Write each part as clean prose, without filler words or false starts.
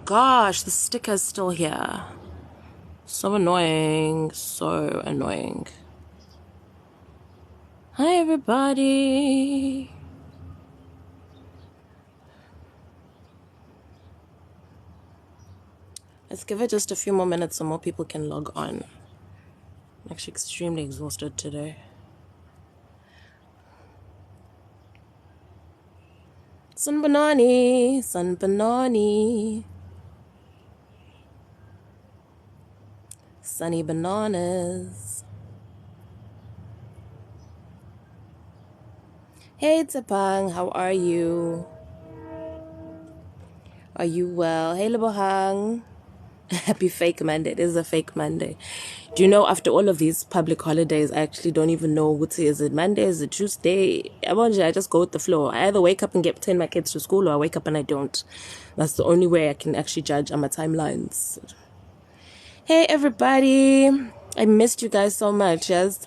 gosh, the sticker's still here. So annoying. So annoying. Hi, everybody. Let's give it just a few more minutes so more people can log on. I'm actually extremely exhausted today. Sunbanani, sunbanani. Sunny bananas. Hey Tsapang, how are you? Are you well? Hey Lebohang. Happy fake Monday. It is a fake Monday. Do you know, after all of these public holidays, I actually don't even know what is it Monday, is it Tuesday? I just go with the flow. I either wake up and send my kids to school, or I wake up and I don't. That's the only way I can actually judge on my timelines. Hey everybody. I missed you guys so much, yes?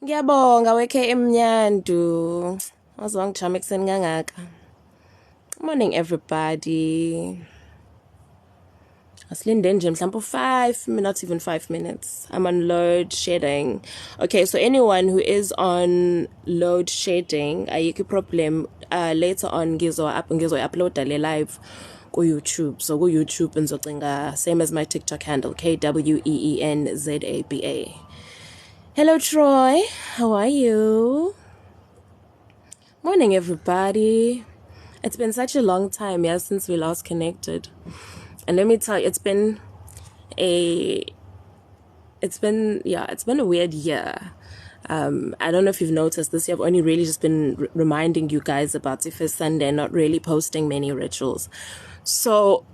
Ngiyabonga wekhe emnyandu. Awuzwangichama ekuseni kangaka. Good morning everybody. Asilinde nje mhlawumbe not even 5 minutes. I'm on load shedding. Okay, so anyone who is on load shedding, ayikho problem. Later on ngizoyi-uploada le live ku YouTube. So ku YouTube ngizocinga same as my TikTok handle, KWEENZABA. Hello Troy, how are you? Morning everybody. It's been such a long time, since we last connected. And let me tell you, it's been a weird year. I don't know if you've noticed this year, I've only really just been reminding you guys about Ife Sunday, not really posting many rituals. So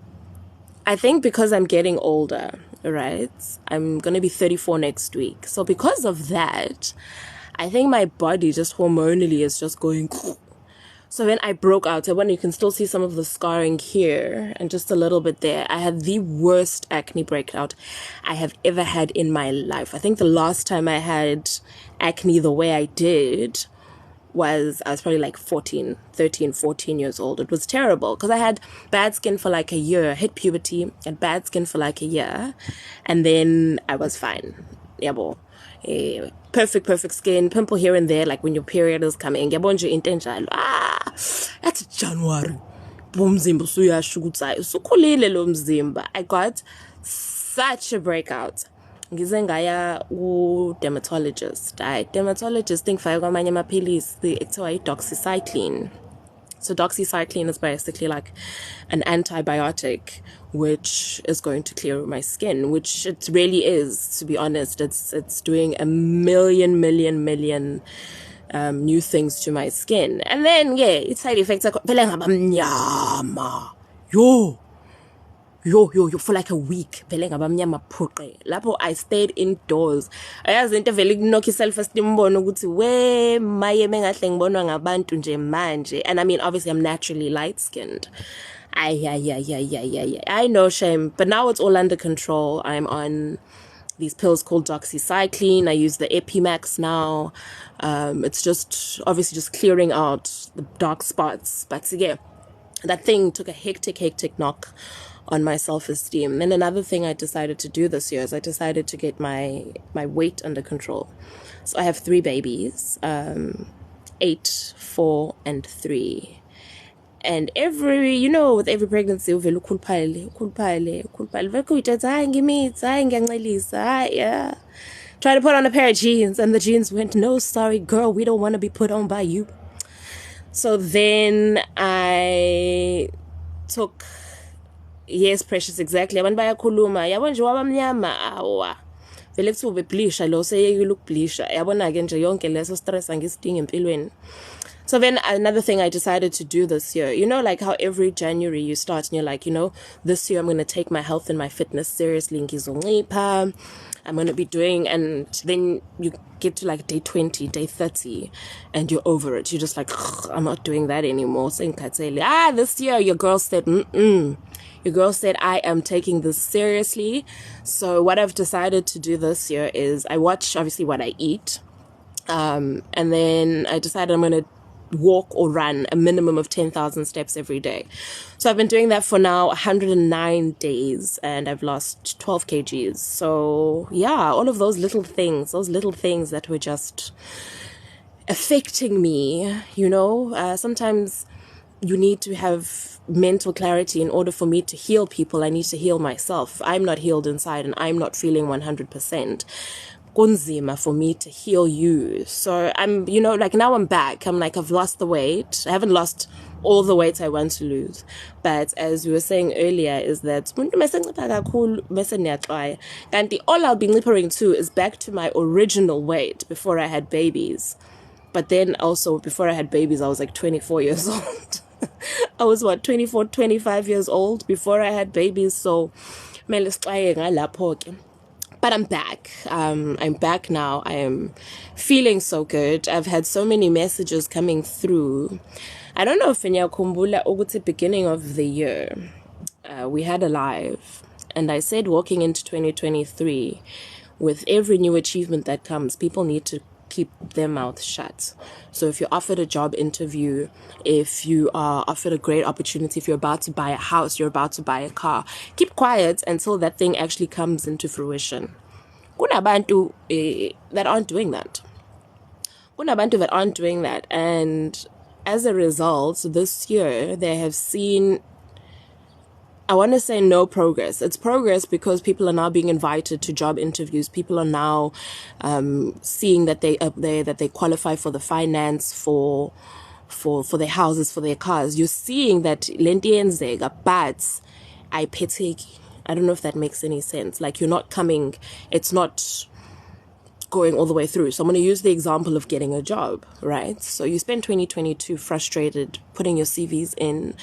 I think because I'm getting older, right? I'm going to be 34 next week. So because of that, I think my body just hormonally is just going... So when I broke out, when you can still see some of the scarring here and just a little bit there, I had the worst acne breakout I have ever had in my life. I think the last time I had acne the way I did was, I was probably like 13, 14 years old. It was terrible because I had bad skin for like a year, hit puberty, had bad skin for like a year, and then I was fine. Yabo. Perfect skin, pimple here and there, like when your period is coming. Yabonje intenjalo. That's January. Bomzimba suyashukutsayo. Sukhulile lo mzimba. I got such a breakout. Ngize ngaya dermatologist. Dermatologist think faya kwamanye amaphilisi ekuthiwa i-doxycycline. So doxycycline is basically like an antibiotic which is going to clear my skin, which it really is, to be honest. It's doing a million new things to my skin. And then, its side effects are yo for like a week. Lapo I stayed indoors. Ayazi into vele kunokho self-esteem bona ukuthi we maye mengahle ngibonwa ngabantu nje manje. And I mean, obviously I'm naturally light-skinned. I know, shame. But now it's all under control. I'm on these pills called doxycycline. I use the Epimax now. It's just obviously just clearing out the dark spots. But yeah, that thing took a hectic knock on my self-esteem. Then another thing I decided to do this year is I decided to get my weight under control. So I have 3 babies, 8, 4, and 3. And with every pregnancy, uvela ukhuluphale. Try to put on a pair of jeans, and the jeans went, no, sorry, girl, we don't want to be put on by you. So then I took, yes, Precious, exactly. Abantu bayakhuluma, yabo nje wabamnyama, awa. Vele kuthi ube blisha lo seye look blisha. Yabona ke nje yonke leso stress angisidingi empilweni. So then another thing I decided to do this year, like how every January you start and you're like, this year I'm going to take my health and my fitness seriously. I'm going to be doing, and then you get to like day 20, day 30, and you're over it. You're just like, I'm not doing that anymore. So this year your girl said, Your girl said, I am taking this seriously. So what I've decided to do this year is I watch obviously what I eat. And then I decided I'm going to walk or run a minimum of 10,000 steps every day. So I've been doing that for now 109 days, and I've lost 12 kgs. So yeah, all of those little things that were just affecting me, sometimes you need to have mental clarity in order for me to heal people. I need to heal myself. I'm not healed inside and I'm not feeling 100%. Kunzima for me to heal you. So I'm, now I'm back. I'm like, I've lost the weight. I haven't lost all the weight I want to lose. But as we were saying earlier, is that all I'll be nippering to is back to my original weight before I had babies. But then also before I had babies, I was like 24 years old. I was 24, 25 years old before I had babies. So, but I'm back. I'm back now. I am feeling so good. I've had so many messages coming through. I don't know if Kumbula Oguti beginning of the year, we had a live, and I said walking into 2023, with every new achievement that comes, people need to keep their mouth shut. So if you're offered a job interview, if you are offered a great opportunity, if you're about to buy a house, you're about to buy a car, keep quiet until that thing actually comes into fruition. Kunabantu that aren't doing that. And as a result, this year they have seen, I want to say, no progress. It's progress because people are now being invited to job interviews. People are now seeing that they qualify for the finance for their houses, for their cars. You're seeing that lentienzega, but I don't know if that makes any sense. Like, you're not coming, it's not going all the way through. So I'm going to use the example of getting a job, right? So you spend 2022 frustrated, putting your CVs in,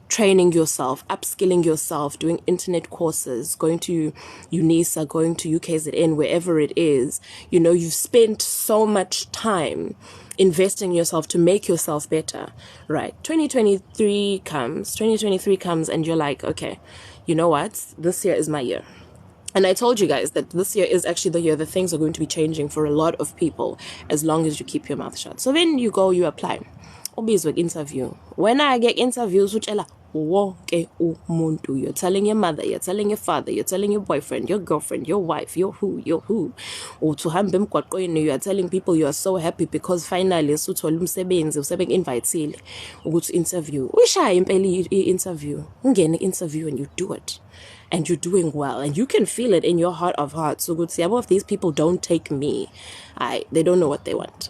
training yourself, upskilling yourself, doing internet courses, going to UNISA, going to UKZN, wherever it is. You've spent so much time investing in yourself to make yourself better, right? 2023 comes and you're like, okay, you know what? This year is my year. And I told you guys that this year is actually the year that things are going to be changing for a lot of people as long as you keep your mouth shut. So then you go, you apply. Obviously, interview. When I get interviews, you're telling your mother, you're telling your father, you're telling your boyfriend, your girlfriend, your wife, you're who. Or to you're telling people you are so happy because finally invited to interview. Interview. Interview and you do it. And you're doing well, and you can feel it in your heart of hearts. So good. See, if these people don't take me, they don't know what they want.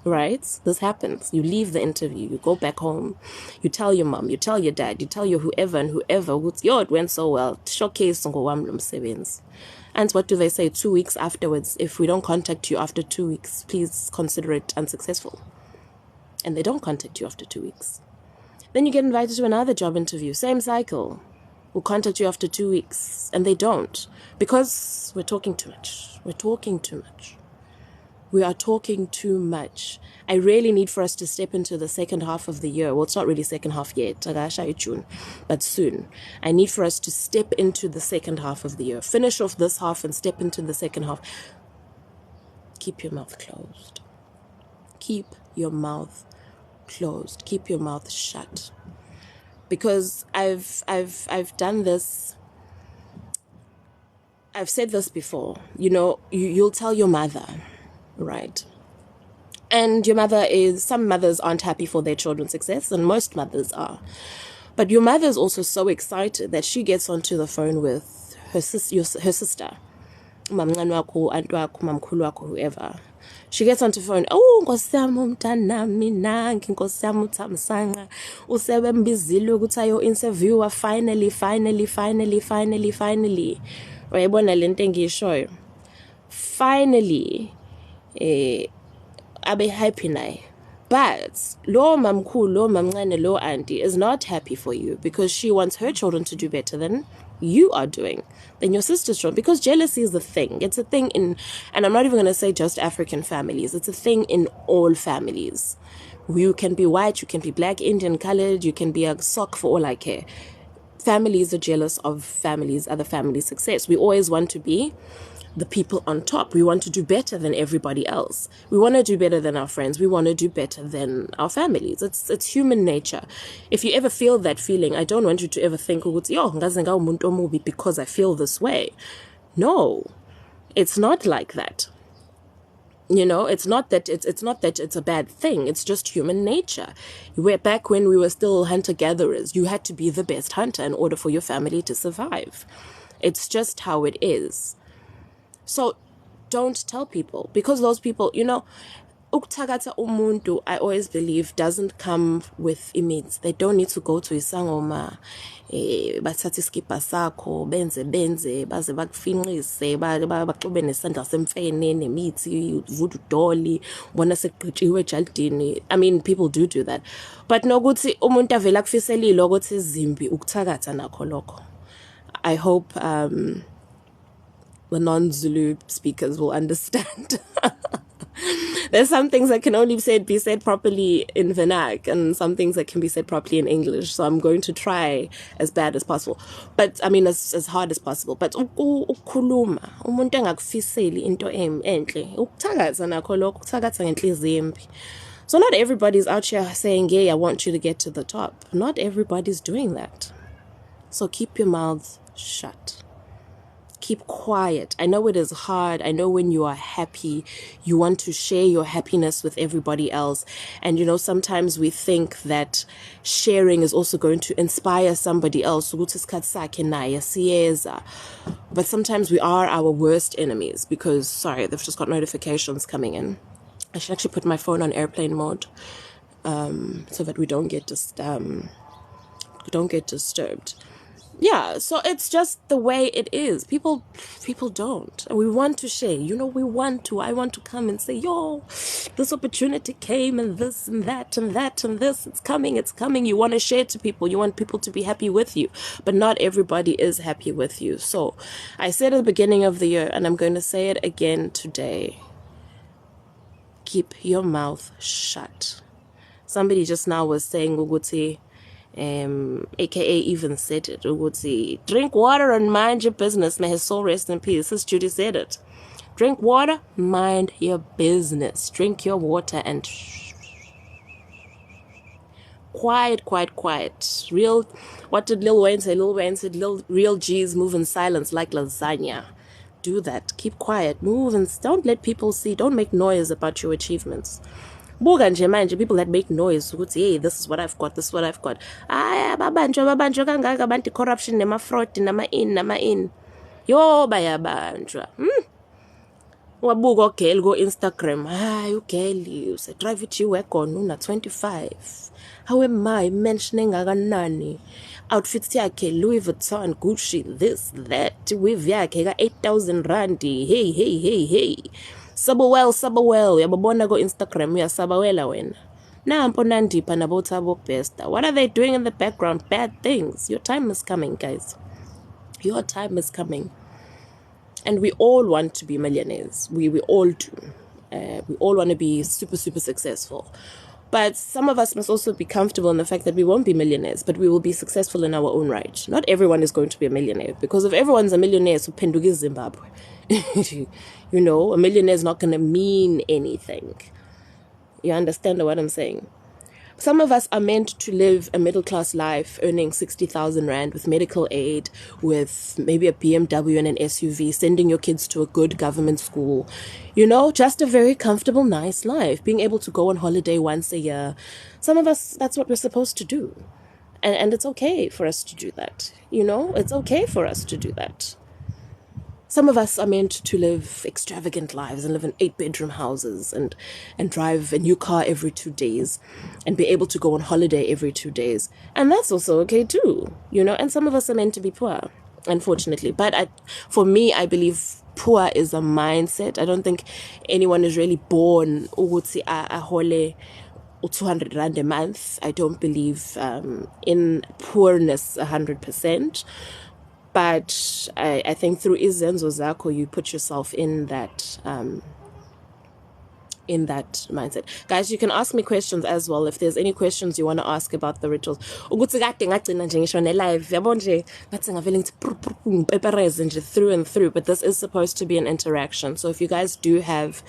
Right? This happens. You leave the interview, you go back home, you tell your mom, you tell your dad, you tell your whoever and whoever. It went so well. Showcase. And what do they say? 2 weeks afterwards, if we don't contact you after 2 weeks, please consider it unsuccessful. And they don't contact you after 2 weeks. Then you get invited to another job interview. Same cycle. Will contact you after 2 weeks, and they don't, because we're talking too much. We are talking too much. I really need for us to step into the second half of the year. Well, it's not really second half yet, but soon. I need for us to step into the second half of the year. Finish off this half and step into the second half. Keep your mouth closed. Keep your mouth closed. Keep your mouth shut. Because I've done this. I've said this before. You'll tell your mother, right? And your mother some mothers aren't happy for their children's success, and most mothers are. But your mother is also so excited that she gets onto the phone with her sister, whoever. She gets onto the phone. Oh, your interviewer finally. Finally, abe happy now. But lo mamncane, lo auntie is not happy for you because she wants her children to do better than you are doing, than your sister's children. Because jealousy is a thing. It's a thing and I'm not even going to say just African families. It's a thing in all families. You can be white, you can be black, Indian, colored, you can be a sock for all I care. Families are jealous of other families' success. We always want to be the people on top. We want to do better than everybody else. We want to do better than our friends. We want to do better than our families. It's human nature. If you ever feel that feeling, I don't want you to ever think, yo, ngaze ngawumuntu omubi because I feel this way. No, it's not like that. You know, it's not that it's a bad thing. It's just human nature. Back when we were still hunter-gatherers, you had to be the best hunter in order for your family to survive. It's just how it is. So don't tell people, because those people, you know, ukuthagatha umuntu, I always believe, doesn't come with imits. They don't need to go to isangoma, bathathe iskipa sakho, benze baze bakufinqise, baxube nesandla semfene nemithi, vudu doli, bona seqhitshiwe ejaldini. I mean, people do that. But nokuthi umuntu avela kufiselile ukuthi izimbi ukuthakatha nakho lokho. I hope the non-Zulu speakers will understand. There's some things that can only be said properly in Vernac, and some things that can be said properly in English. So I'm going to try as bad as possible. But, I mean, as hard as possible. But, ukuluma, umuntu engakufiseli into enhle, ukuthakatha nakho lokho, ukuthakatha ngenhliziyo embi. So not everybody's out here saying, yeah, I want you to get to the top. Not everybody's doing that. So keep your mouths shut. Keep quiet. I know it is hard. I know when you are happy, you want to share your happiness with everybody else. And, you know, sometimes we think that sharing is also going to inspire somebody else. But sometimes we are our worst enemies because, sorry, they've just got notifications coming in. I should actually put my phone on airplane mode so that we don't get disturbed. Yeah, so it's just the way it is. People don't. And we want to share. You know, I want to come and say, yo, this opportunity came and this and that and that and this. It's coming. You want to share to people. You want people to be happy with you. But not everybody is happy with you. So I said at the beginning of the year, and I'm going to say it again today, keep your mouth shut. Somebody just now was saying, Uguti, aka even said it, Uguti, drink water and mind your business. May his soul rest in peace. This Judy said it. Drink water, mind your business. Drink your water and quiet. What did Lil Wayne say? Lil Wayne said, real G's move in silence like lasagna. Do that. Keep quiet. Move and don't let people see. Don't make noise about your achievements. People that make noise, hey, this is what I've got. Babanjwa kangaka bantu corruption nema fraud nama in. Yo bayabanjwa. Wabuka girl go Instagram. You girl, you say drive it you work on una 25. How am I mentioning aganani? Outfits yakhe Louis Vuitton, Gucci, this, that, with yakhe 8,000 randi. Hey. Sabawell, yababona go Instagram, ya sabawela wena. Na mponandi panabota bo besta. What are they doing in the background? Bad things. Your time is coming, guys. Your time is coming. And we all want to be millionaires. We all do. We all want to be super successful. But some of us must also be comfortable in the fact that we won't be millionaires, but we will be successful in our own right. Not everyone is going to be a millionaire, because if everyone's a millionaire, so pendugi Zimbabwe. You know, a millionaire is not going to mean anything. You understand what I'm saying? Some of us are meant to live a middle-class life, earning 60,000 Rand with medical aid, with maybe a BMW and an SUV, sending your kids to a good government school. You know, just a very comfortable, nice life, being able to go on holiday once a year. Some of us, that's what we're supposed to do. And it's okay for us to do that. You know, it's okay for us to do that. Some of us are meant to live extravagant lives and live in 8-bedroom houses and drive a new car every 2 days and be able to go on holiday every 2 days. And that's also okay too, you know. And some of us are meant to be poor, unfortunately. But for me, I believe poor is a mindset. I don't think anyone is really born ukuthi ahole 200 Rand a month. I don't believe in poorness 100%. But I think through izenzo zako, you put yourself in that in that mindset. Guys, you can ask me questions as well if there's any questions you want to ask about the rituals. Ukuthi kade ngagcina nje ngisho ne-live yabo nje ngathi ngavele ngithi pepereze nje through and through, but this is supposed to be an interaction. So if you guys do have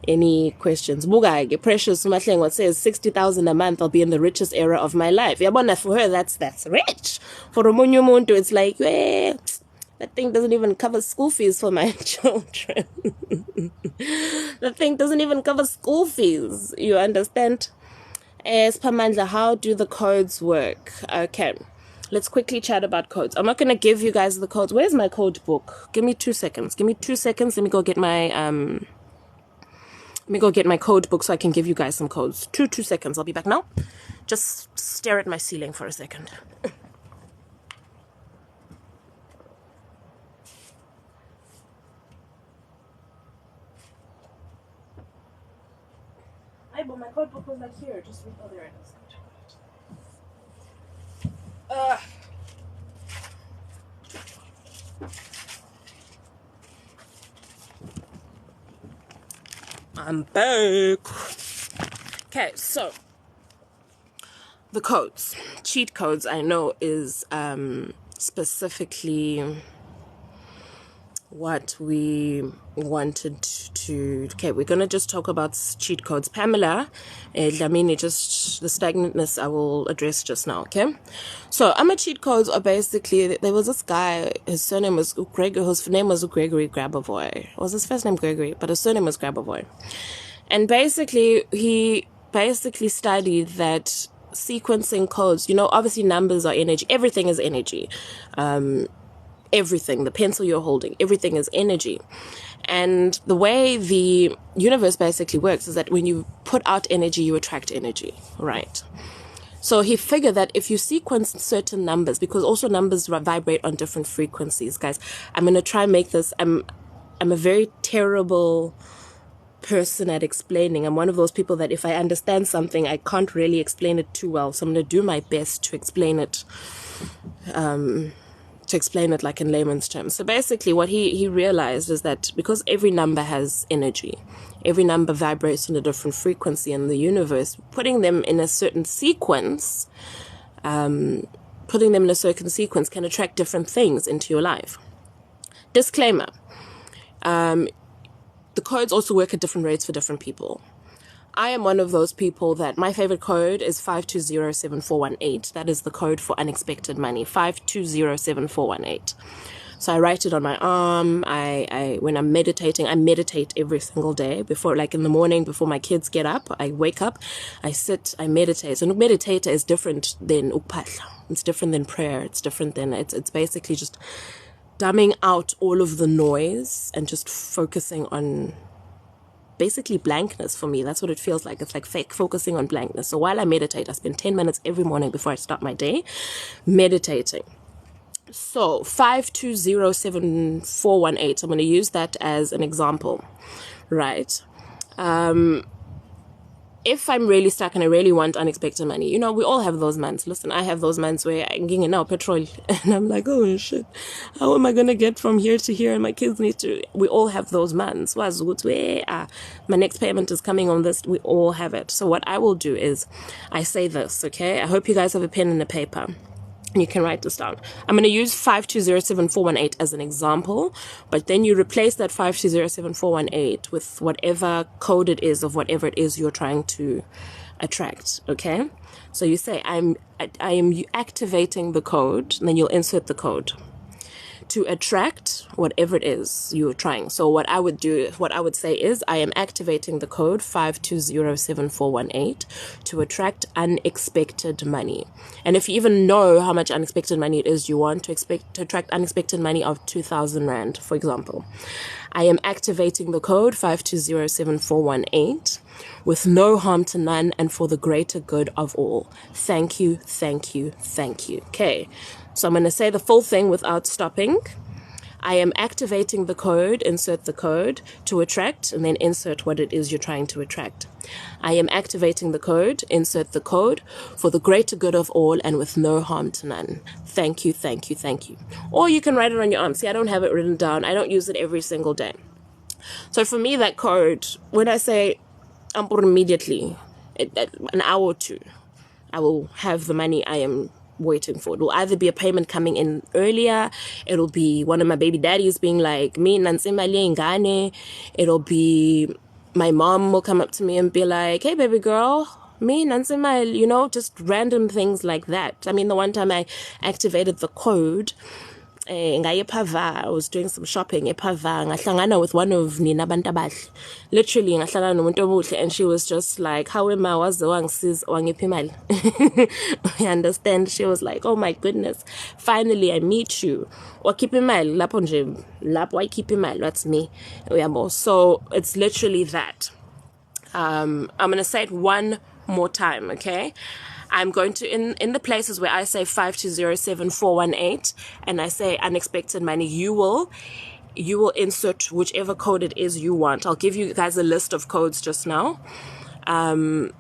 any questions, Buga, Precious Mahlengo says 60,000 a month, I'll be in the richest era of my life. Yabona, for her that's rich. For Romunyu Muntu it's like, that thing doesn't even cover school fees for my children. That thing doesn't even cover school fees. You understand? Pamandla, how do the codes work? Okay, let's quickly chat about codes. I'm not going to give you guys the codes. Where's my code book? Give me 2 seconds. Let me go get my code book so I can give you guys some codes. Two seconds. I'll be back now. Just stare at my ceiling for a second. But my code book was like here. Just oh, there it is. I'm back. Okay, so the codes, cheat codes, I know is specifically what we wanted to. Okay, we're gonna just talk about cheat codes. Pamela, Dlamini, just the stagnantness I will address just now. Okay, so cheat codes are basically, there was this guy, his surname was Gregory, whose name was Gregory Grabavoy. Was his first name Gregory, but his surname was Grabavoy. And basically he studied that sequencing codes, obviously numbers are energy, everything is energy. Everything, the pencil you're holding, everything is energy. And the way the universe basically works is that when you put out energy, you attract energy, right? So he figured that if you sequence certain numbers, because also numbers vibrate on different frequencies, guys, I'm going to try and make this, I'm a very terrible person at explaining. I'm one of those people that if I understand something, I can't really explain it too well. So I'm going to do my best to explain it, like in layman's terms. So basically what he realized is that because every number has energy, every number vibrates in a different frequency in the universe, putting them in a certain sequence can attract different things into your life. Disclaimer, the codes also work at different rates for different people. I am one of those people that my favorite code is 5207418. That is the code for unexpected money, 5207418. So I write it on my arm. When I'm meditating, I meditate every single day before, like in the morning, before my kids get up, I wake up, I sit, I meditate. And meditator is different than ukpahla. It's different than prayer. It's different than, it's basically just dumbing out all of the noise and just focusing on basically blankness. For me, that's what it feels like. It's like focusing on blankness. So while I meditate, I spend 10 minutes every morning before I start my day meditating. So 5207418, I'm going to use that as an example, right? If I'm really stuck and I really want unexpected money, we all have those months. Listen, I have those months where I'm getting now petrol and I'm like, oh shit, how am I going to get from here to here? And my kids need to, we all have those months. My next payment is coming on this. We all have it. So what I will do is I say this, okay? I hope you guys have a pen and a paper. You can write this down. I'm going to use 5207418 as an example, but then you replace that 5207418 with whatever code it is of whatever it is you're trying to attract, okay? So you say, I am activating the code, and then you'll insert the code to attract whatever it is you're trying. So what I would say is, I am activating the code 5207418 to attract unexpected money. And if you even know how much unexpected money it is you want to attract unexpected money of 2,000 Rand, for example, I am activating the code 5207418 with no harm to none and for the greater good of all. Thank you, thank you, thank you. Okay. So I'm going to say the full thing without stopping. I am activating the code, insert the code to attract, and then insert what it is you're trying to attract. I am activating the code, insert the code for the greater good of all and with no harm to none. Thank you, thank you, thank you. Or you can write it on your arm. See, I don't have it written down. I don't use it every single day. So for me, that code, when I say immediately, an hour or two, I will have the money I am waiting for. It will either be a payment coming in earlier, it'll be one of my baby daddies being like, me nansimali ngane. It'll be my mom will come up to me and be like, hey baby girl, me nansimali, you know, just random things like that. I mean, the one time I activated the code, I was doing some shopping ngahlangana with one of Nina Bantabahle. Literally ngahlangana nomuntu omuhle, and she was just like, how am I waze wangisiza wangipha imali. You understand? She was like, oh my goodness, finally I meet you. Wakhipha imali lapho nje, lapho wayikhipha imali, that's me. So it's literally that. I'm going to say it one more time, okay? I'm going to, in the places where I say 5207418 and I say unexpected money, you will insert whichever code it is you want. I'll give you guys a list of codes just now. And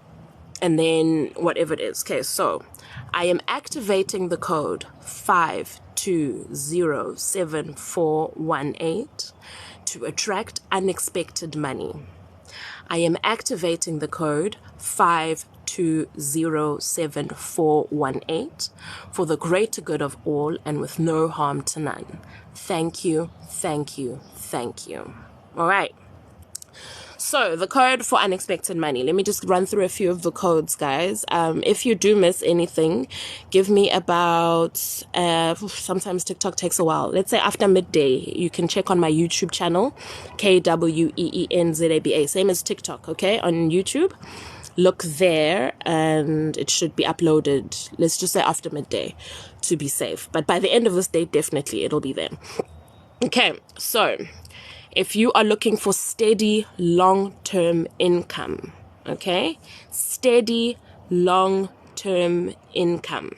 then whatever it is. Okay, so I am activating the code 5207418 to attract unexpected money. I am activating the code 5207418 for the greater good of all and with no harm to none. Thank you, thank you, thank you. All right. So the code for unexpected money. Let me just run through a few of the codes, guys. If you do miss anything, give me about, sometimes TikTok takes a while. Let's say after midday, you can check on my YouTube channel, KWEENZABA, same as TikTok, okay, on YouTube. Look there and it should be uploaded, let's just say after midday to be safe. But by the end of this day, definitely it'll be there. Okay, so if you are looking for steady long-term income, okay, steady long-term income,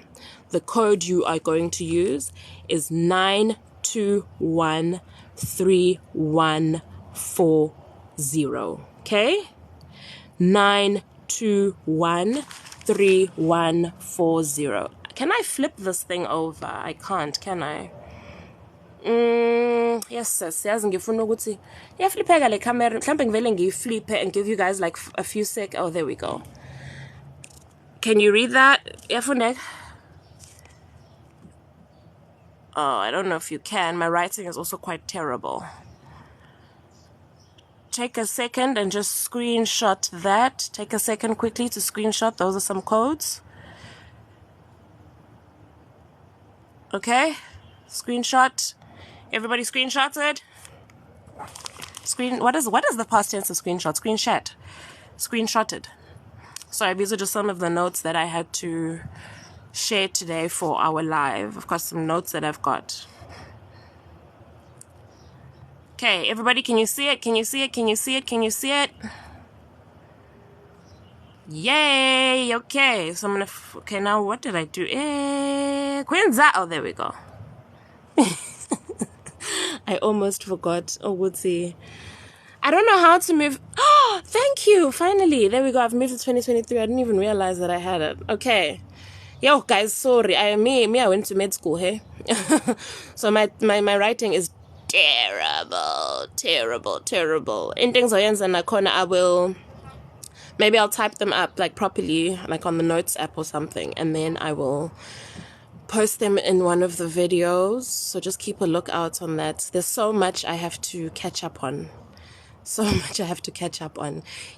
the code you are going to use is 9213140, okay? 9213140. Can I flip this thing over? I can't, can I? Yes, sis. Yazi ngifuna ukuthi iyaflipheka le camera. Mhlambe ngivele ngiyiflipe and give you guys like a few sec. Oh, there we go. Can you read that? Iyafundeka? Oh, I don't know if you can. My writing is also quite terrible. Take a second and just screenshot that. Take a second quickly to screenshot. Those are some codes. Okay? Screenshot. Everybody screenshots it. What is the past tense of screenshot? Screenshot. Screenshotted. Sorry, these are just some of the notes that I had to share today for our live. Of course, some notes that I've got. Okay, everybody, can you see it? Can you see it? Can you see it? Can you see it? Yay! Okay, so I'm gonna. Okay, now what did I do? Quinza. Oh, there we go. I almost forgot. Oh, Woodsy. I don't know how to move. Oh, thank you. Finally. There we go. I've moved to 2023. I didn't even realize that I had it. Okay. Yo, guys, sorry. I went to med school, hey? So my writing is terrible. In things I will... Maybe I'll type them up, like, properly, like on the notes app or something. And then I will post them in one of the videos, so just keep a lookout on that. There's so much I have to catch up on.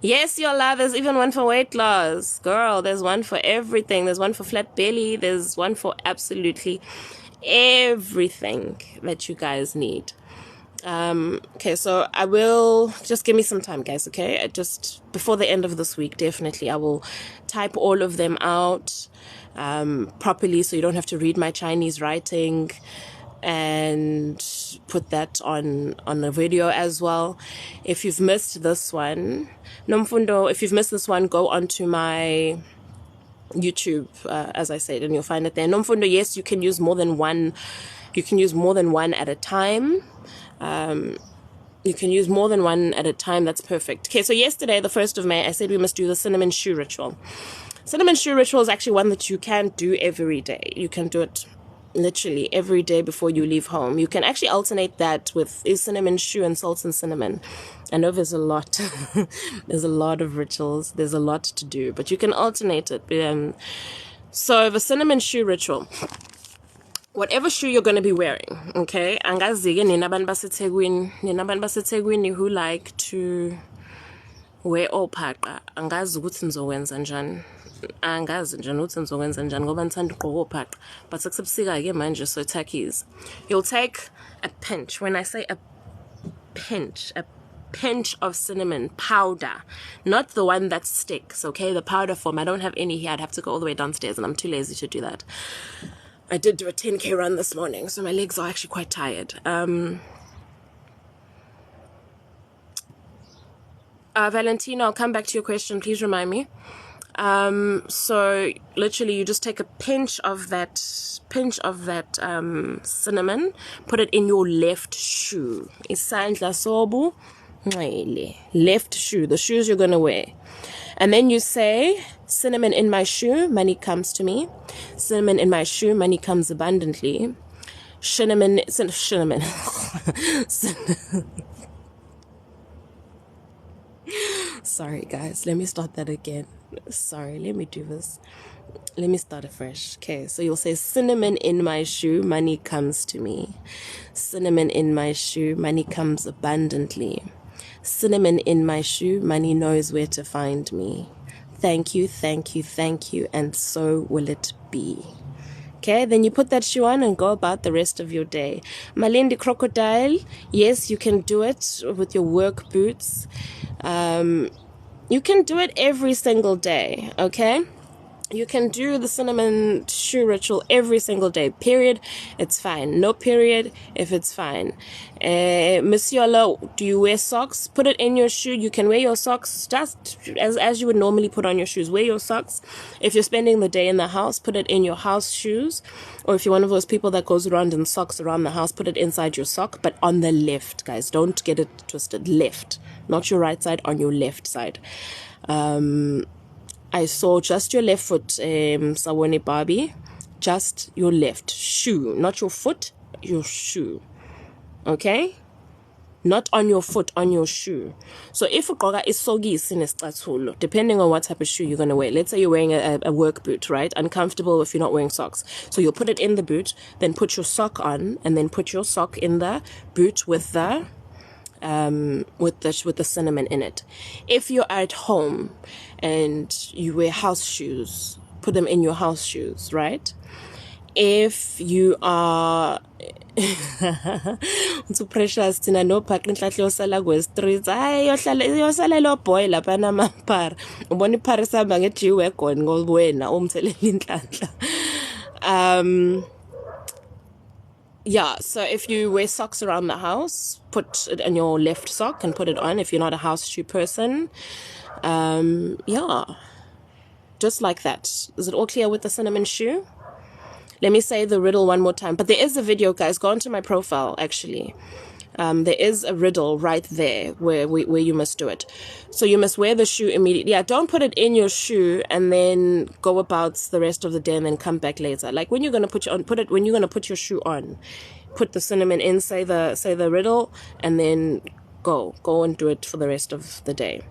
Yes, Yola, there's even one for weight loss. Girl, there's one for everything. There's one for flat belly. There's one for absolutely everything that you guys need. Okay, so I will just give me some time, guys, okay? Just before the end of this week, definitely I will type all of them out properly, so you don't have to read my Chinese writing, and put that on a video as well. If you've missed this one, Nomfundo, if you've missed this one, go onto my YouTube, as I said, and you'll find it there. Nomfundo, yes, you can use more than one. You can use more than one at a time. You can use more than one at a time. That's perfect. Okay, so yesterday, the 1st of May, I said we must do the cinnamon shoe ritual. Cinnamon shoe ritual is actually one that you can do every day. You can do it literally every day before you leave home. You can actually alternate that with a cinnamon shoe and salt and cinnamon. I know there's a lot. There's a lot of rituals. There's a lot to do, but you can alternate it. So the cinnamon shoe ritual, whatever shoe you're going to be wearing, okay? Angazi-ke nina abantu baseThekwini who like to wear ophaqa. Angazi ukuthi nizokwenza njani. Angazi nje ukuthi nizokwenza njani ngoba ngithanda ugqoka ophaqa. But sekusebusika-ke manje, so turkeys. You'll take a pinch. When I say a pinch of cinnamon powder, not the one that sticks, okay? The powder form. I don't have any here. I'd have to go all the way downstairs, and I'm too lazy to do that. I did do a 10K run this morning, so my legs are actually quite tired. Valentina, I'll come back to your question. Please remind me. So literally you just take a pinch of that cinnamon, put it in your left shoe. Isandla sobu, left shoe, the shoes you're going to wear. And then you say, cinnamon in my shoe, money comes to me. Cinnamon in my shoe, money comes abundantly. Cinnamon. Sorry, guys. Let me start that again. Sorry, let me do this. Let me start afresh. Okay, so you'll say, cinnamon in my shoe, money comes to me. Cinnamon in my shoe, money comes abundantly. Cinnamon in my shoe, money knows where to find me. Thank you, thank you, thank you, and so will it be. Okay, then you put that shoe on and go about the rest of your day. Malindi crocodile, yes, you can do it with your work boots. You can do it every single day, okay? You can do the cinnamon shoe ritual every single day. Period, it's fine. No period, if it's fine. Monsieur Lo, do you wear socks? Put it in your shoe. You can wear your socks just as you would normally put on your shoes. Wear your socks. If you're spending the day in the house, put it in your house shoes. Or if you're one of those people that goes around in socks around the house, put it inside your sock, but on the left, guys. Don't get it twisted. Left. Not your right side, on your left side. I saw just your left foot, Sawoni Barbie. Just your left shoe. Not your foot, your shoe. Okay? Not on your foot, on your shoe. So if uqoka isogisi nesicathulo, depending on what type of shoe you're going to wear. Let's say you're wearing a work boot, right? Uncomfortable if you're not wearing socks. So you'll put it in the boot, then put your sock on, and then put your sock in the boot with the cinnamon in it. If you're at home and you wear house shoes, put them in your house shoes, right? If you are too precious tina no park inhlahla yosala kwe streets hayi yosala lo boy lapha namaphara ubona iphara sihamba nge-G wagon ngoba wena umthelela inhlahla. Yeah, so if you wear socks around the house, put it in your left sock and put it on if you're not a house shoe person. Yeah, just like that. Is it all clear with the cinnamon shoe? Let me say the riddle one more time. But there is a video, guys. Go onto my profile, actually. There is a riddle right there where you must do it. So you must wear the shoe immediately. Yeah, don't put it in your shoe and then go about the rest of the day and then come back later. Like when you're gonna when you're gonna put your shoe on, put the cinnamon in, say the riddle, and then go and do it for the rest of the day.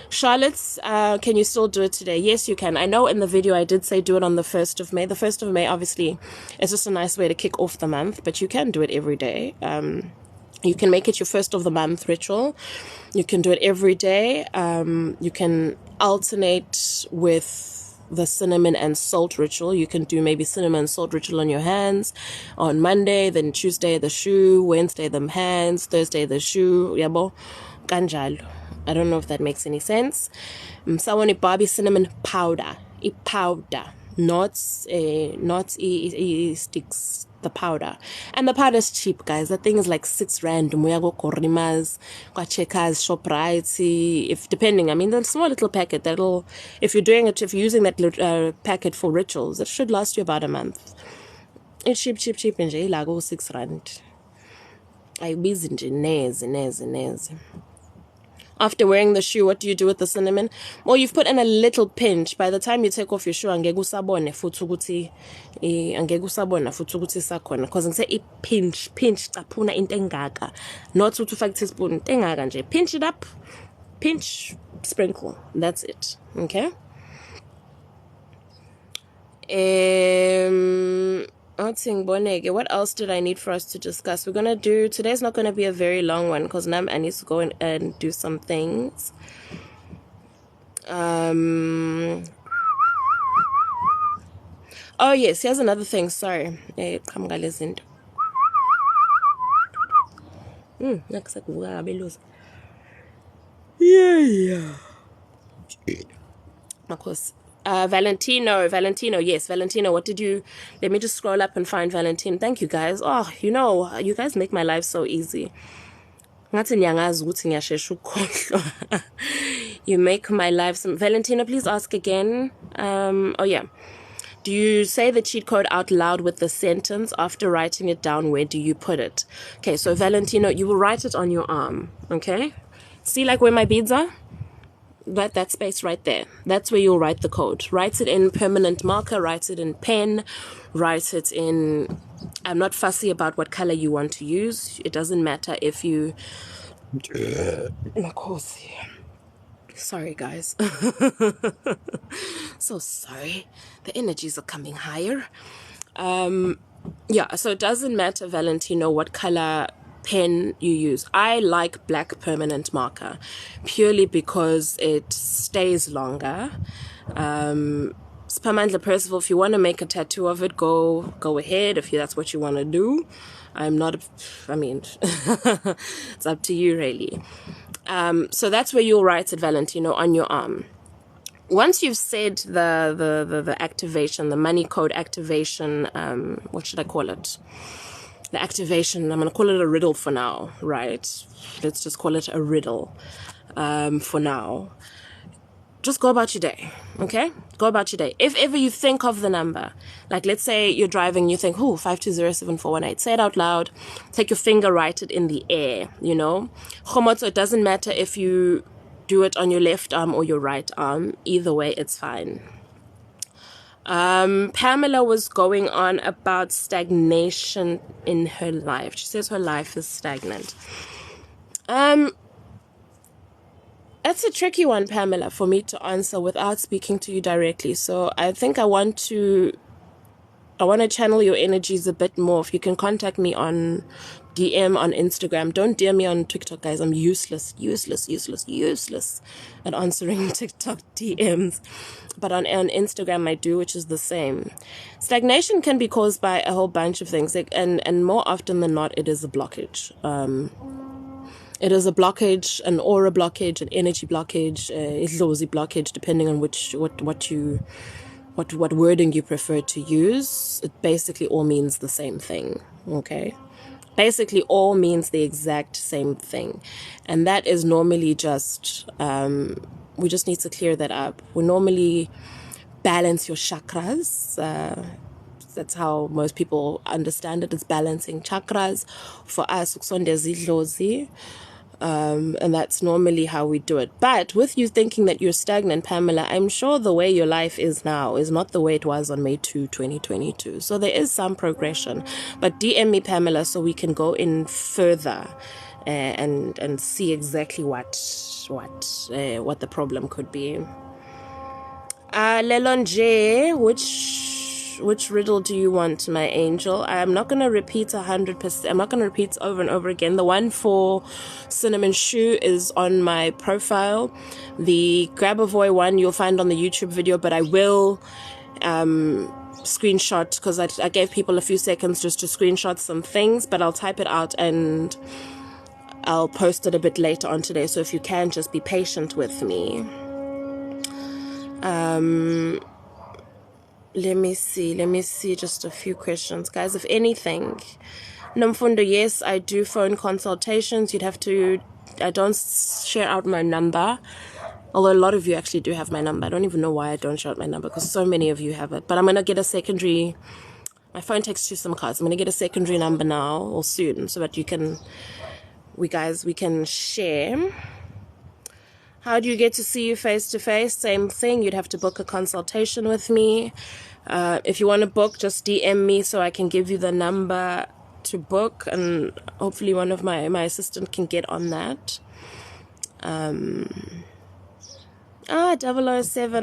Charlotte, can you still do it today? Yes, you can. I know in the video I did say do it on the 1st of May. The 1st of May, obviously, is just a nice way to kick off the month, but you can do it every day. You can make it your first of the month ritual. You can do it every day. You can alternate with the cinnamon and salt ritual. You can do maybe cinnamon and salt ritual on your hands on Monday, then Tuesday the shoe, Wednesday the hands, Thursday the shoe. Yabo, kanjalo. I don't know if that makes any sense. Someone Barbie cinnamon powder. Powder. Not sticks. The powder. And the powder is cheap, guys. That thing is like 6 rand. Muya go Korimas, go Checkers, ShopRite. If depending, I mean, the small little packet if you're using that packet for rituals, it should last you about a month. It's cheap, and like 6 rand. I busy neze. After wearing the shoe, what do you do with the cinnamon? Well, you've put in a little pinch. By the time you take off your shoe, angeke usabone futhi ukuthi angeke usabona futhi ukuthi sakhona, because ngise pinch caphuna into engaka, not ukuthi ufake teaspoon into engaka nje, pinch it up, pinch, sprinkle, that's it. Okay. What else did I need for us to discuss? We're gonna do, today's not gonna be a very long one because now I need to go in and do some things. Oh yes, here's another thing. Sorry. Yeah. Of course. Valentino, yes, Valentino, what did you, let me just scroll up and find Valentino. Thank you guys. Oh, you know, you guys make my life so easy. You make my life some. Valentino, please ask again. Oh yeah. Do you say the cheat code out loud with the sentence? After writing it down, where do you put it? Okay, so Valentino, you will write it on your arm, okay? See like where my beads are? That space right there, that's where you'll write the code. Write it in permanent marker, write it in pen, write it in, I'm not fussy about what color you want to use. It doesn't matter if you, of course, sorry guys. So sorry, the energies are coming higher. Yeah, so it doesn't matter, Valentino, what color pen you use. I like black permanent marker purely because it stays longer. Spamandla Percival, if you want to make a tattoo of it, go ahead if that's what you want to do. It's up to you really. So that's where you'll write it, Valentino, on your arm. Once you've said the activation, the money code activation, what should I call it? The activation, I'm going to call it a riddle for now, right? Let's just call it a riddle for now. Just go about your day, okay? Go about your day. If ever you think of the number, like let's say you're driving, you think, 5207418. Say it out loud. Take your finger, write it in the air, you know? Khomotso, it doesn't matter if you do it on your left arm or your right arm. Either way, it's fine. Pamela was going on about stagnation in her life. She says her life is stagnant. That's a tricky one, Pamela, for me to answer without speaking to you directly. So I think I want to channel your energies a bit more. If you can contact me on DM on Instagram. Don't DM me on TikTok, guys. I'm useless at answering TikTok DMs. But on Instagram I do, which is the same. Stagnation can be caused by a whole bunch of things, and more often than not, it is a blockage. It is a blockage, an aura blockage, an energy blockage, a idlozi blockage, depending on what wording you prefer to use. It basically all means the same thing. Okay. Basically all means the exact same thing. And that is normally just, we just need to clear that up. We normally balance your chakras. That's how most people understand it. It's balancing chakras. For us, and that's normally how we do it. But with you thinking that you're stagnant, Pamela, I'm sure the way your life is now is not the way it was on May 2, 2022. So there is some progression. But DM me, Pamela, so we can go in further and see exactly what the problem could be. Lelonje, which riddle do you want, my angel? I'm not going to repeat 100%. I'm not going to repeat over and over again. The one for cinnamon shoe is on my profile. The Grabavoy one you'll find on the YouTube video, but I will screenshot, because I gave people a few seconds just to screenshot some things, but I'll type it out and I'll post it a bit later on today. So if you can, just be patient with me. Let me see just a few questions, guys. If anything, Nomfundo, yes, I do phone consultations. I don't share out my number, although a lot of you actually do have my number. I don't even know why I don't share out my number, because so many of you have it. But I'm going to get a secondary, my phone takes 2 SIM cards. I'm going to get a secondary number now or soon, so that we can share. How do you get to see you face to face? Same thing. You'd have to book a consultation with me. If you want to book, just DM me so I can give you the number to book, and hopefully one of my assistant can get on that. 007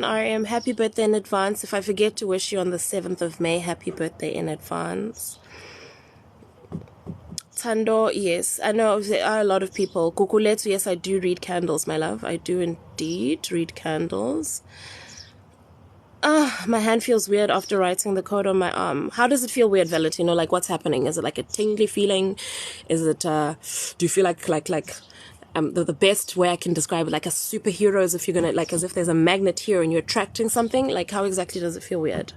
RM, happy birthday in advance. If I forget to wish you on the 7th of May, happy birthday in advance. Tando, yes, I know there are a lot of people. Kukuletsu, yes, I do read candles, my love. I do indeed read candles. My hand feels weird after writing the code on my arm. How does it feel weird, Valentino? Like, what's happening? Is it like a tingly feeling? Is it, do you feel like the best way I can describe it, like a superhero, is if you're gonna, like, as if there's a magnet here and you're attracting something? Like, how exactly does it feel weird?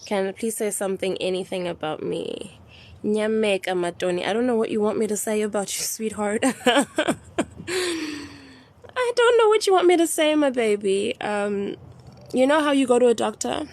Can you please say something, anything about me? Nyameka matoni. I don't know what you want me to say about you, sweetheart. I don't know what you want me to say, my baby. You know how you go to a doctor?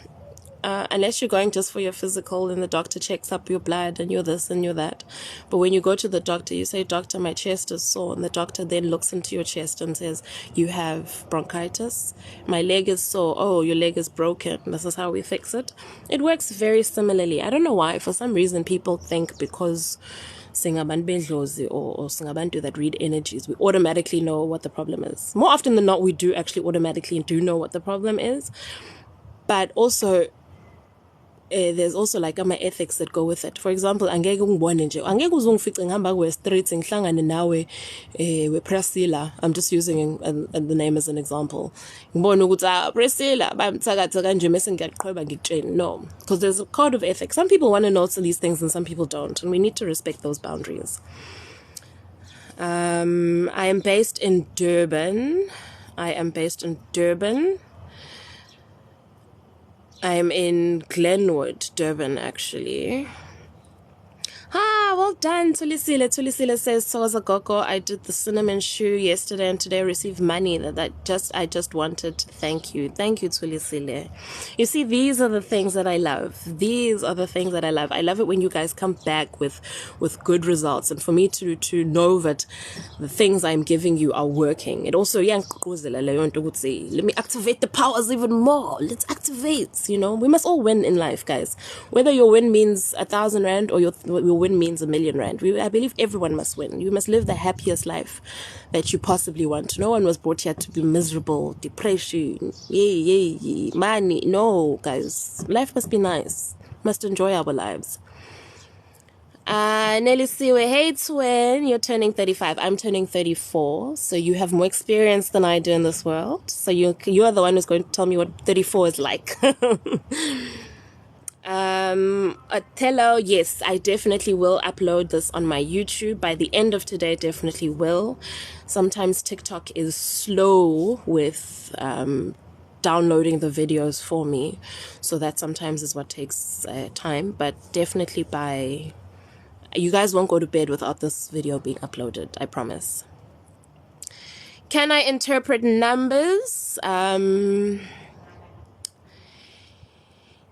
Unless you're going just for your physical, and the doctor checks up your blood and you're this and you're that. But when you go to the doctor, you say, doctor, my chest is sore. And the doctor then looks into your chest and says, you have bronchitis. My leg is sore. Oh, your leg is broken. This is how we fix it. It works very similarly. I don't know why. For some reason, people think because singabantu bendlozi or singabantu that read energies, we automatically know what the problem is. More often than not, we do actually automatically do know what the problem is. But also, there's also like my ethics that go with it. For example, angeke ungibone nje, angeke uzungifice ngihamba kwe streets ngihlangane nawe we Priscilla. I'm just using the name as an example. Ngibone ukuthi Priscilla bamthakatha kanje mase ngiyaqhweba ngikutshela. No, because there's a code of ethics. Some people want to know these things and some people don't, and we need to respect those boundaries. I am based in Durban. I'm in Glenwood, Durban, actually. Well done, Tulisile. Tulisile says, Soza Gogo, I did the cinnamon shoe yesterday and today received money I just wanted to thank you. Thank you, Tulisile. You see, these are the things that I love. I love it when you guys come back with good results, and for me to know that the things I'm giving you are working. It also, let me activate the powers even more. Let's activate, we must all win in life, guys. Whether your win means 1,000 Rand or your win means 1,000,000 Rand. I believe everyone must win. You must live the happiest life that you possibly want. No one was brought here to be miserable, depression, money. No, guys. Life must be nice. Must enjoy our lives. Nelly Siwe, hey twin, you're turning 35. I'm turning 34. So you have more experience than I do in this world. So you are the one who's going to tell me what 34 is like. Othello, yes, I definitely will upload this on my YouTube by the end of today. Definitely will. Sometimes TikTok is slow with downloading the videos for me, so that sometimes is what takes time. But definitely you guys won't go to bed without this video being uploaded, I promise. Can I interpret numbers?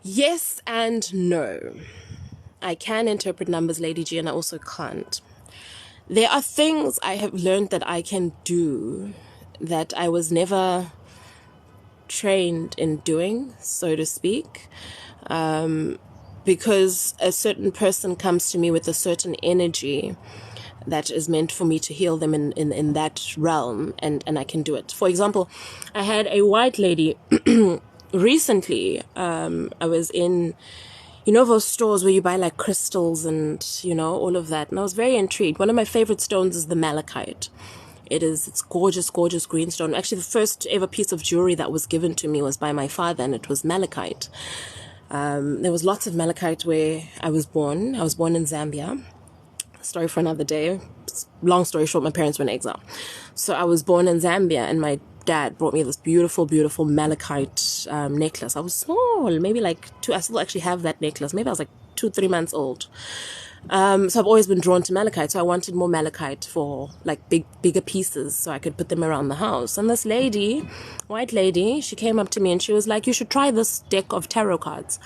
Yes and no. I can interpret numbers, Lady G, and I also can't. There are things I have learned that I can do that I was never trained in doing, so to speak, because a certain person comes to me with a certain energy that is meant for me to heal them in that realm, and I can do it. For example, I had a white lady recently. I was in, those stores where you buy like crystals and, all of that. And I was very intrigued. One of my favorite stones is the malachite. It's gorgeous, gorgeous green stone. Actually, the first ever piece of jewelry that was given to me was by my father, and it was malachite. There was lots of malachite where I was born. I was born in Zambia. Story for another day. Long story short, my parents were in exile. So I was born in Zambia, and my dad brought me this beautiful, beautiful malachite necklace. I was small, maybe like 2. I still actually have that necklace. Maybe I was like 2-3 months old. So I've always been drawn to malachite. So I wanted more malachite for like bigger pieces so I could put them around the house. And this lady, white lady, she came up to me and she was like, you should try this deck of tarot cards.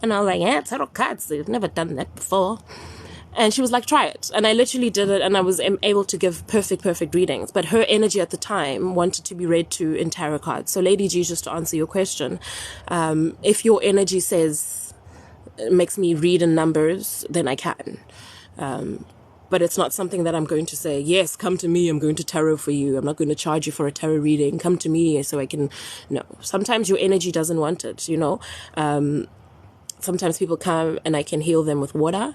And I was like, yeah, tarot cards. I've never done that before. And she was like, try it. And I literally did it, and I was able to give perfect readings. But her energy at the time wanted to be read to in tarot cards. So Lady G, just to answer your question, if your energy says, it makes me read in numbers, then I can. But it's not something that I'm going to say, yes, come to me, I'm going to tarot for you. I'm not going to charge you for a tarot reading. Come to me so I can... No. Sometimes your energy doesn't want it, you know. Sometimes people come and I can heal them with water.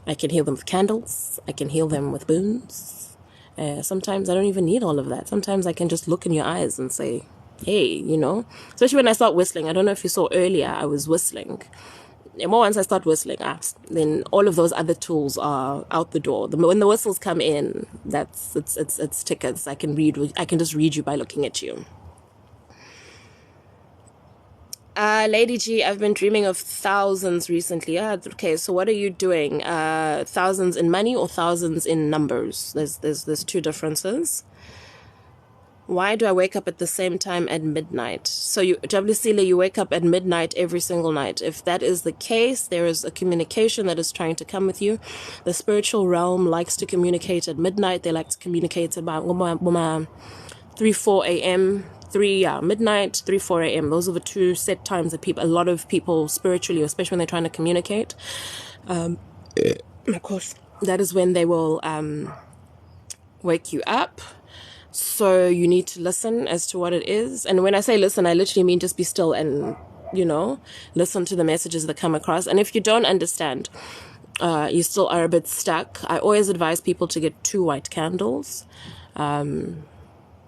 I can heal them with candles. I can heal them with boons. Sometimes I don't even need all of that. Sometimes I can just look in your eyes and say, hey, you know. Especially when I start whistling. I don't know if you saw earlier, I was whistling. And once I start whistling, then all of those other tools are out the door. When the whistles come in, it's tickets. I can just read you by looking at you. Lady G, I've been dreaming of thousands recently. Okay, so what are you doing? Thousands in money or thousands in numbers? There's two differences. Why do I wake up at the same time at midnight? So WCL, you wake up at midnight every single night. If that is the case, there is a communication that is trying to come with you. The spiritual realm likes to communicate at midnight. They like to communicate about 3, 4 a.m., midnight, 3, 4 a.m. Those are the two set times that a lot of people spiritually, especially when they're trying to communicate, of course, that is when they will wake you up. So you need to listen as to what it is. And when I say listen, I literally mean just be still and, you know, listen to the messages that come across. And if you don't understand, you still are a bit stuck, I always advise people to get 2 white candles.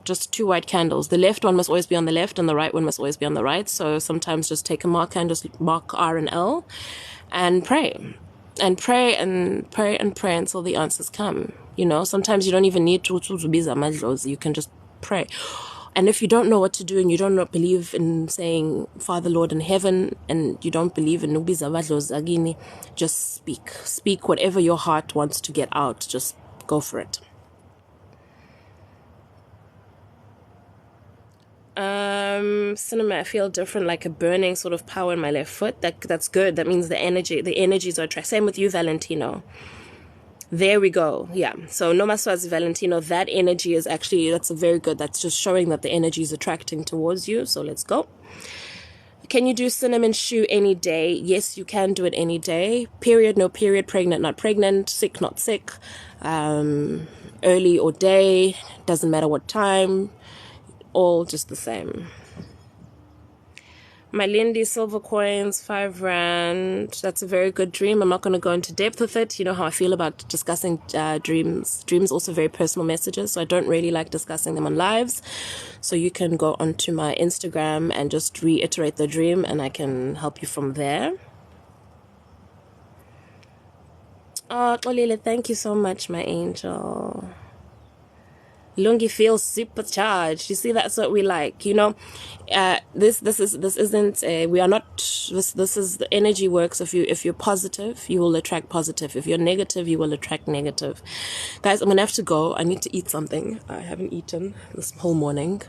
Just 2 white candles. The left one must always be on the left and the right one must always be on the right. So sometimes just take a marker and just mark R and L and pray. And pray and pray and pray until the answers come. You know, sometimes you don't even need to be zamadlos. You can just pray. And if you don't know what to do and you don't believe in saying Father, Lord in heaven, and you don't believe in nubi zamadlos agini, just speak. Speak whatever your heart wants to get out. Just go for it. Cinema, I feel different, like a burning sort of power in my left foot. That's good. That means the energies are attracted. Same with you, Valentino. There we go. Yeah. So no Maswazi Valentino, that energy is actually, that's a very good. That's just showing that the energy is attracting towards you. So let's go. Can you do cinnamon shoe any day? Yes, you can do it any day. Period, no period. Pregnant, not pregnant. Sick, not sick. Early or day. Doesn't matter what time. All just the same. My Lindy silver coins, 5 rand. That's a very good dream. I'm not going to go into depth with it. You know how I feel about discussing dreams. Dreams also very personal messages, so I don't really like discussing them on lives. So you can go onto my Instagram and just reiterate the dream, and I can help you from there. Oh, Xolile, thank you so much, my angel. Lungi feels supercharged. You see, that's what we like. You know, this isn't. We are not. This is the energy works. If you're positive, you will attract positive. If you're negative, you will attract negative. Guys, I'm gonna have to go. I need to eat something. I haven't eaten this whole morning.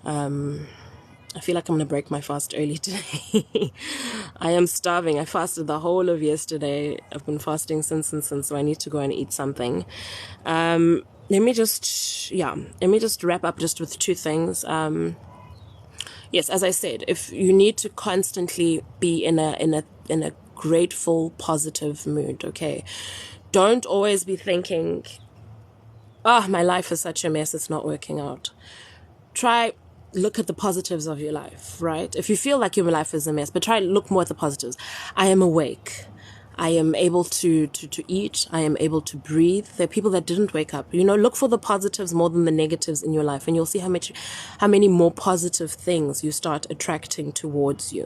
I feel like I'm gonna break my fast early today. I am starving. I fasted the whole of yesterday. I've been fasting since, so I need to go and eat something. Let me just wrap up just with 2 things. Yes, as I said, if you need to constantly be in a grateful, positive mood, okay? Don't always be thinking, my life is such a mess, it's not working out. Look at the positives of your life, right? If you feel like your life is a mess, but try to look more at the positives. I am awake. I am able to eat. I am able to breathe. There are people that didn't wake up. You know, look for the positives more than the negatives in your life, and you'll see how many more positive things you start attracting towards you.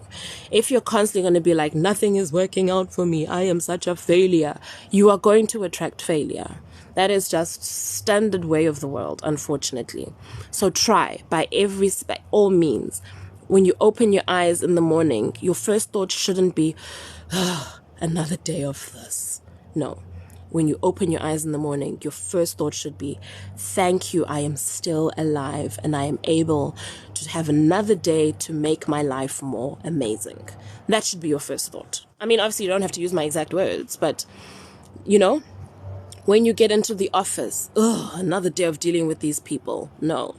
If you're constantly going to be like, nothing is working out for me, I am such a failure, you are going to attract failure. That is just standard way of the world, unfortunately. So try by all means. When you open your eyes in the morning, your first thought shouldn't be, another day of this. No. When you open your eyes in the morning, your first thought should be, thank you, I am still alive and I am able to have another day to make my life more amazing. That should be your first thought. I mean, obviously you don't have to use my exact words, but, you know, When you get into the office, another day of dealing with these people. No.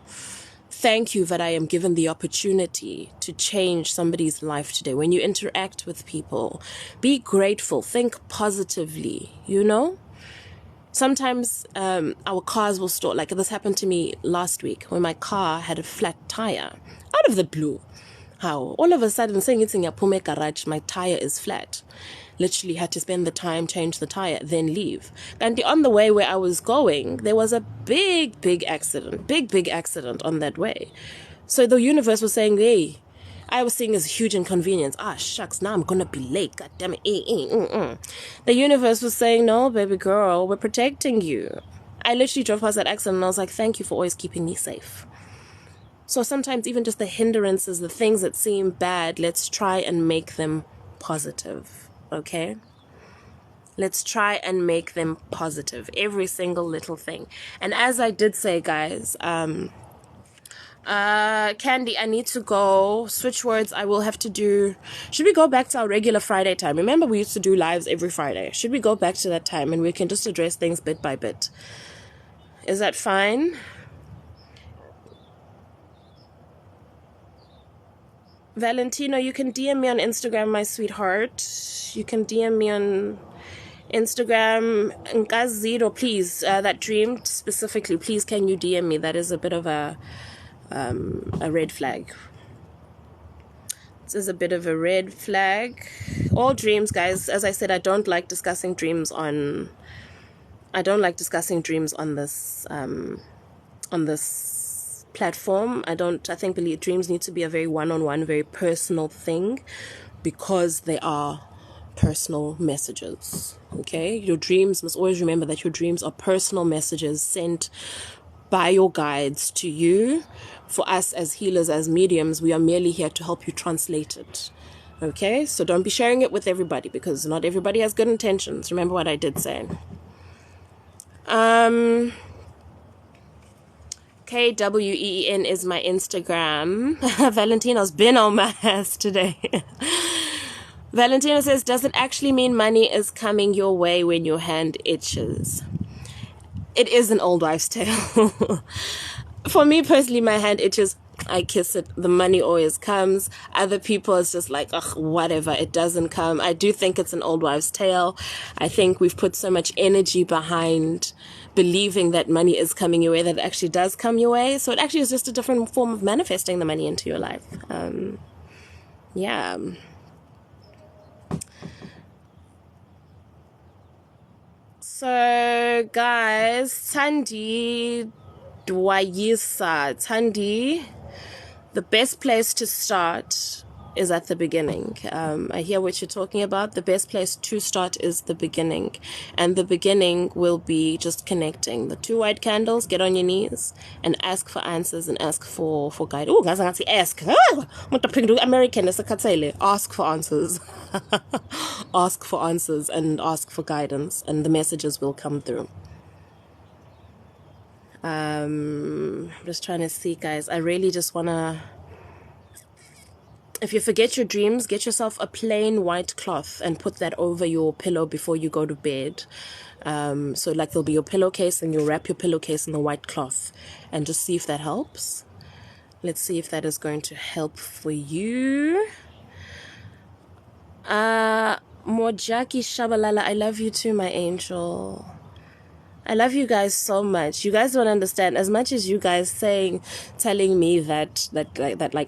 Thank you that I am given the opportunity to change somebody's life today. When you interact with people, be grateful, think positively, you know? Sometimes our cars will stall. Like this happened to me last week when my car had a flat tire out of the blue. How all of a sudden saying it's in your Pume garage, my tire is flat. Literally had to spend the time, change the tire, then leave. And on the way where I was going, there was a big accident on that way. So the universe was saying, hey, I was seeing as a huge inconvenience. Shucks, now I'm going to be late. God damn it. The universe was saying, no, baby girl, we're protecting you. I literally drove past that accident and I was like, thank you for always keeping me safe. So sometimes even just the hindrances, the things that seem bad, let's try and make them positive, okay? Let's try and make them positive, every single little thing. And as I did say, guys, Candy, I need to go. Switch words, I will have to do. Should we go back to our regular Friday time? Remember we used to do lives every Friday. Should we go back to that time and we can just address things bit by bit? Is that fine? Valentino, you can DM me on Instagram, my sweetheart. You can DM me on Instagram. Ngaziro, please, that dream specifically, please can you DM me? That is a bit of a red flag. This is a bit of a red flag. All dreams, guys, as I said, I don't like discussing dreams on this platform. I think dreams need to be a very one-on-one, very personal thing because they are personal messages. Okay? Your dreams, must always remember that your dreams are personal messages sent by your guides to you. For us as healers, as mediums, we are merely here to help you translate it. Okay? So don't be sharing it with everybody because not everybody has good intentions. Remember what I did say. KWEEN is my Instagram. Valentino's been on my ass today. Valentino says, does it actually mean money is coming your way when your hand itches? It is an old wives' tale. For me personally, my hand itches, I kiss it, the money always comes. Other people, it's just like, whatever, it doesn't come. I do think it's an old wives' tale. I think we've put so much energy behind believing that money is coming your way, that it actually does come your way. So it actually is just a different form of manifesting the money into your life. Yeah. So, guys, Thandi the best place to start is at the beginning. I hear what you're talking about. The best place to start is the beginning. And the beginning will be just connecting. The 2 white candles, get on your knees and ask for answers and ask for guidance. Oh, guys, I can't say ask. American, ask for answers. Ask for answers and ask for guidance, and the messages will come through. I'm just trying to see, guys. I really just want to... If you forget your dreams, get yourself a plain white cloth and put that over your pillow before you go to bed. So like there'll be your pillowcase and you'll wrap your pillowcase in the white cloth and just see if that helps. Let's see if that is going to help for you. Mojaki Shabalala, I love you too, my angel. I love you guys so much. You guys don't understand. As much as you guys telling me that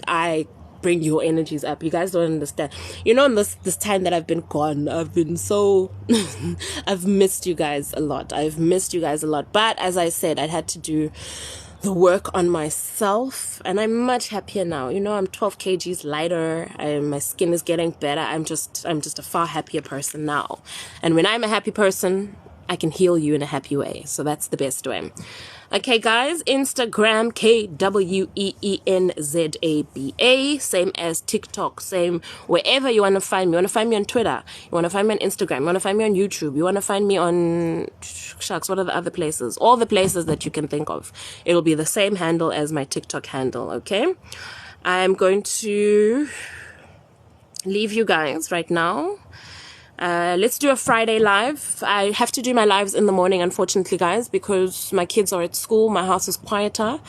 I bring your energies up, you guys don't understand. You know, in this time that I've been gone, I've been so I've missed you guys a lot. But as I said, I had to do the work on myself, and I'm much happier now. You know, I'm 12 kgs lighter. My skin is getting better. I'm just a far happier person now. And when I'm a happy person, I can heal you in a happy way. So that's the best way. Okay, guys, Instagram, KWEENZABA, same as TikTok, same wherever you want to find me. You want to find me on Twitter, you want to find me on Instagram, you want to find me on YouTube, you want to find me on, shucks, what are the other places? All the places that you can think of. It'll be the same handle as my TikTok handle, okay? I'm going to leave you guys right now. Let's do a Friday live. I have to do my lives in the morning, unfortunately, guys, because my kids are at school. My house is quieter.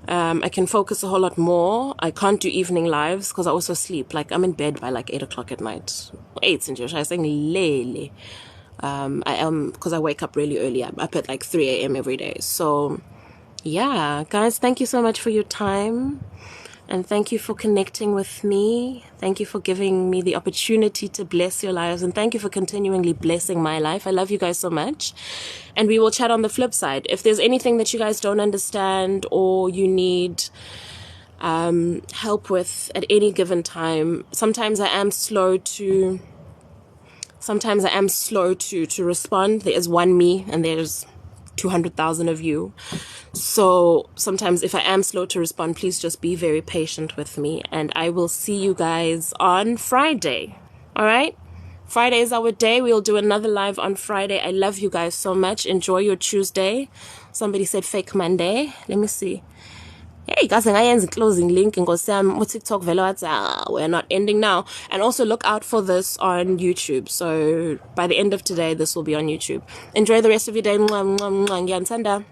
I can focus a whole lot more. I can't do evening lives because I also sleep. Like, I'm in bed by like 8 o'clock at night. 8 in Jewish. I saying lele. I am, because I wake up really early. I'm up at like 3 a.m. every day. So, yeah, guys, thank you so much for your time. And thank you for connecting with me. Thank you for giving me the opportunity to bless your lives. And thank you for continually blessing my life. I love you guys so much. And we will chat on the flip side. If there's anything that you guys don't understand or you need help with at any given time, sometimes I am slow to respond. There is one me and there's 200,000 of you. So sometimes if I am slow to respond, please just be very patient with me. And I will see you guys on Friday. All right? Friday is our day. We'll do another live on Friday. I love you guys so much. Enjoy your Tuesday. Somebody said fake Monday. Let me see. Hey guys, I am closing link and go Sam TikTok we're not ending now. And also look out for this on YouTube. So by the end of today, this will be on YouTube. Enjoy the rest of your day. Mwah, mwah, mwah. Ngiyathanda.